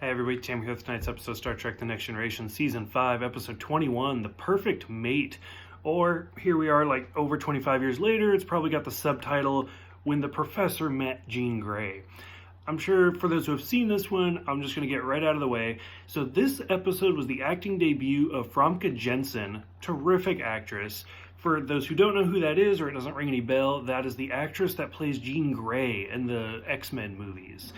Hey everybody, Tam here with tonight's episode of Star Trek The Next Generation, Season 5, Episode 21, The Perfect Mate. Or, here we are like over 25 years later, it's probably got the subtitle, When the Professor Met Jean Grey. I'm sure for those who have seen this one, I'm just going to get right out of the way. So this episode was the acting debut of Famke Janssen, terrific actress. For those who don't know who that is, or it doesn't ring any bell, that is the actress that plays Jean Grey in the X-Men movies.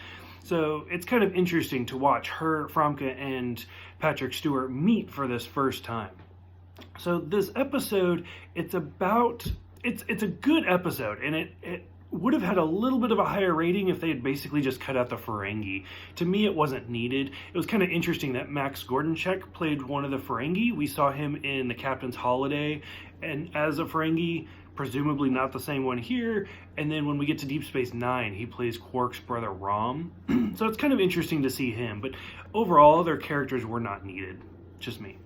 So it's kind of interesting to watch her, Famke, and Patrick Stewart meet for this first time. So this episode, it's a good episode, and it would have had a little bit of a higher rating if they had basically just cut out the Ferengi. To me, it wasn't needed. It was kind of interesting that Max Gordonchek played one of the Ferengi. We saw him in The Captain's Holiday, and as a Ferengi, presumably not the same one here. And then when we get to Deep Space Nine, he plays Quark's brother Rom. So it's kind of interesting to see him, but overall, their characters were not needed. Just me.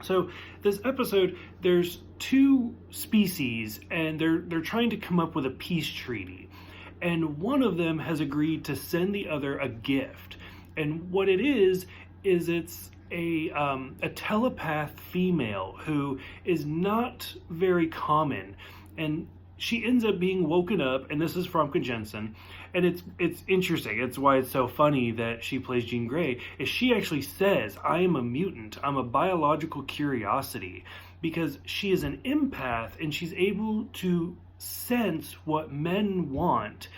So this episode, there's two species, and they're trying to come up with a peace treaty. And one of them has agreed to send the other a gift. And what it is it's a telepath female who is not very common, and she ends up being woken up, and this is Famke Janssen, and it's interesting. It's why it's so funny that she plays Jean Grey, is she actually says, I am a mutant, I'm a biological curiosity, because she is an empath, and she's able to sense what men want,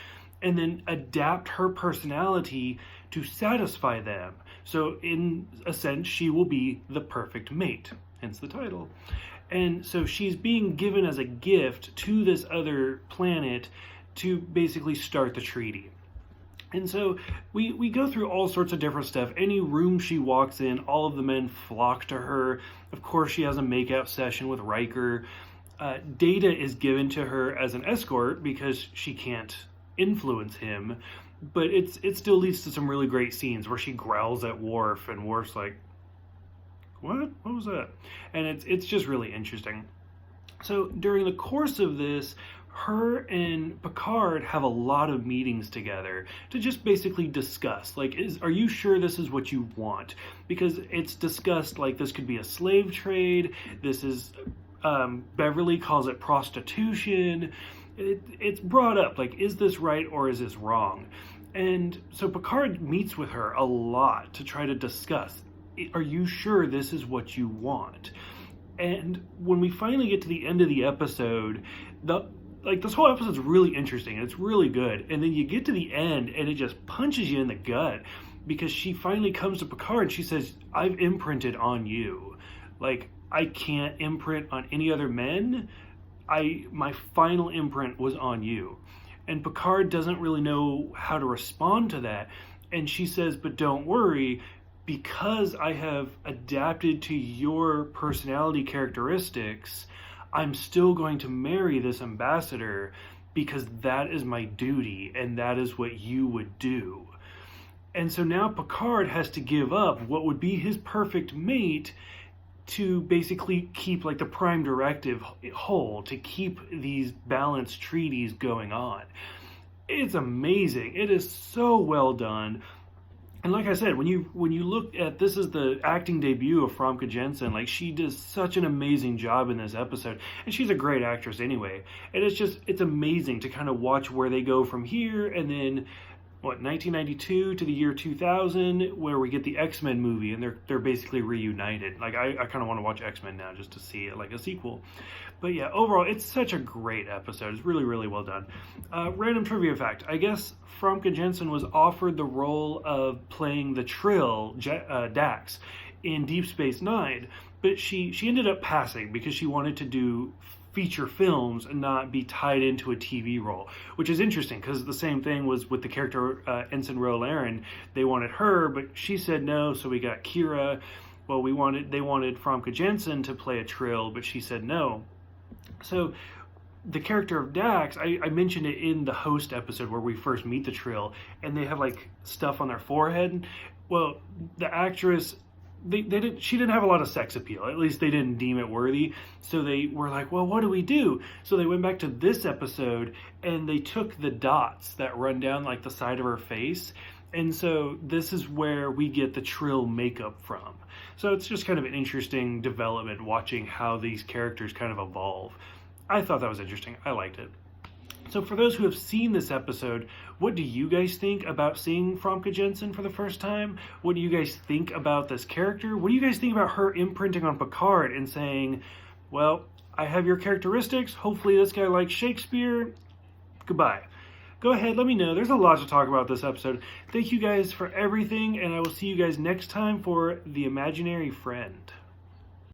and then adapt her personality to satisfy them. So in a sense, she will be the perfect mate, hence the title. And so she's being given as a gift to this other planet to basically start the treaty. And so we go through all sorts of different stuff. Any room she walks in, all of the men flock to her. Of course, she has a makeout session with Riker. Data is given to her as an escort because she can't influence him. But it still leads to some really great scenes where she growls at Worf, and Worf's like, what was that? And it's just really interesting. So during the course of this, her and Picard have a lot of meetings together to just basically discuss, like, are you sure this is what you want? Because it's discussed like this could be a slave trade. This is, Beverly calls it prostitution. It's brought up, like, is this right or is this wrong? And so Picard meets with her a lot to try to discuss, are you sure this is what you want? And when we finally get to the end of the episode, this whole episode's really interesting, and it's really good. And then you get to the end, and it just punches you in the gut, because she finally comes to Picard and she says, I've imprinted on you. Like, I can't imprint on any other men. My final imprint was on you. And Picard doesn't really know how to respond to that. And she says, but don't worry, because I have adapted to your personality characteristics, I'm still going to marry this ambassador because that is my duty and that is what you would do. And so now Picard has to give up what would be his perfect mate to basically keep like the prime directive whole, to keep these balanced treaties going on. It's amazing. It is so well done. And like I said, when you look at, this is the acting debut of Famke Janssen, like, she does such an amazing job in this episode, and she's a great actress anyway. And it's amazing to kind of watch where they go from here, and then 1992 to the year 2000, where we get the X-Men movie, and they're basically reunited. Like, I kind of want to watch X-Men now just to see it like a sequel. But yeah, overall, it's such a great episode. It's really, really well done. Random trivia fact. I guess Famke Janssen was offered the role of playing the Trill, Dax, in Deep Space Nine, but she ended up passing because she wanted to do feature films and not be tied into a TV role, which is interesting because the same thing was with the character Ensign Ro Laren. They wanted her, but she said no, so we got Kira. Well, they wanted Famke Janssen to play a Trill, but she said no. So the character of Dax, I mentioned it in the host episode where we first meet the Trill, and they have like stuff on their forehead. Well, the actress, she didn't have a lot of sex appeal. At least they didn't deem it worthy. So they were like, well, what do we do? So they went back to this episode and they took the dots that run down like the side of her face And so this is where we get the Trill makeup from. So it's just kind of an interesting development watching how these characters kind of evolve. I thought that was interesting. I liked it. So for those who have seen this episode, what do you guys think about seeing Famke Janssen for the first time? What do you guys think about this character? What do you guys think about her imprinting on Picard and saying, well, I have your characteristics. Hopefully this guy likes Shakespeare. Goodbye. Go ahead, let me know. There's a lot to talk about this episode. Thank you guys for everything, and I will see you guys next time for The Imaginary Friend.